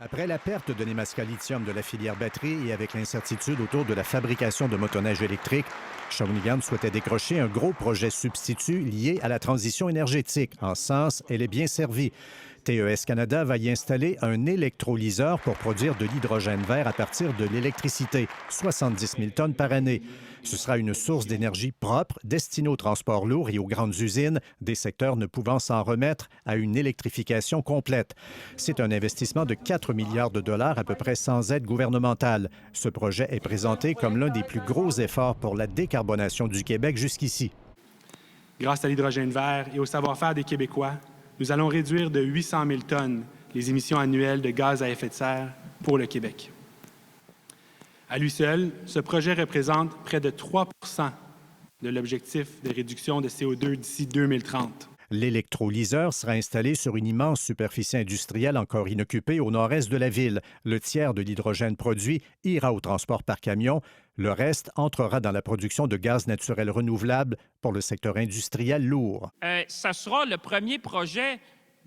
Après la perte de Nemaska Lithium de la filière batterie et avec l'incertitude autour de la fabrication de motoneiges électriques, Shawinigan souhaitait décrocher un gros projet substitut lié à la transition énergétique. En ce sens, elle est bien servie. TES Canada va y installer un électrolyseur pour produire de l'hydrogène vert à partir de l'électricité, 70 000 tonnes par année. Ce sera une source d'énergie propre destinée au transport lourd et aux grandes usines, des secteurs ne pouvant s'en remettre à une électrification complète. C'est un investissement de 4 milliards de dollars à peu près sans aide gouvernementale. Ce projet est présenté comme l'un des plus gros efforts pour la décarbonation du Québec jusqu'ici. Grâce à l'hydrogène vert et au savoir-faire des Québécois, nous allons réduire de 800 000 tonnes les émissions annuelles de gaz à effet de serre pour le Québec. À lui seul, ce projet représente près de 3 de l'objectif de réduction de CO2 d'ici 2030. L'électrolyseur sera installé sur une immense superficie industrielle encore inoccupée au nord-est de la ville. Le tiers de l'hydrogène produit ira au transport par camion. Le reste entrera dans la production de gaz naturel renouvelable pour le secteur industriel lourd. Ça sera le premier projet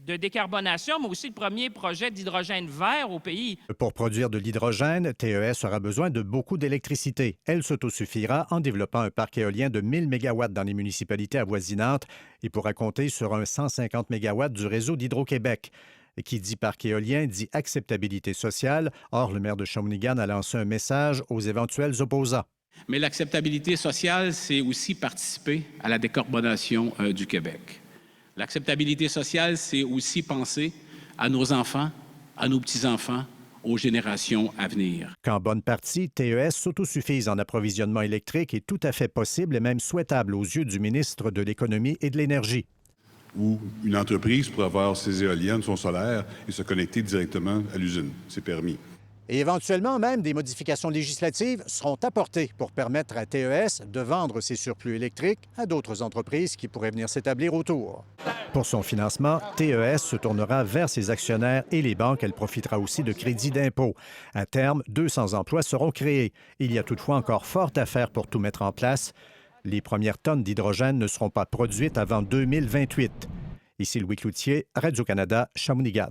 de décarbonation, mais aussi le premier projet d'hydrogène vert au pays. Pour produire de l'hydrogène, TES aura besoin de beaucoup d'électricité. Elle s'autosuffira en développant un parc éolien de 1000 MW dans les municipalités avoisinantes et pourra compter sur un 150 MW du réseau d'Hydro-Québec. Qui dit parc éolien dit acceptabilité sociale. Or, le maire de Shawinigan a lancé un message aux éventuels opposants. Mais l'acceptabilité sociale, c'est aussi participer à la décarbonation du Québec. L'acceptabilité sociale, c'est aussi penser à nos enfants, à nos petits-enfants, aux générations à venir. Qu'en bonne partie, TES s'autosuffise en approvisionnement électrique est tout à fait possible et même souhaitable aux yeux du ministre de l'Économie et de l'Énergie. Où une entreprise pourrait avoir ses éoliennes, son solaire et se connecter directement à l'usine. C'est permis. Et éventuellement, même, des modifications législatives seront apportées pour permettre à TES de vendre ses surplus électriques à d'autres entreprises qui pourraient venir s'établir autour. Pour son financement, TES se tournera vers ses actionnaires et les banques. Elle profitera aussi de crédits d'impôt. À terme, 200 emplois seront créés. Il y a toutefois encore fort à faire pour tout mettre en place. Les premières tonnes d'hydrogène ne seront pas produites avant 2028. Ici Louis Cloutier, Radio-Canada, Shawinigan.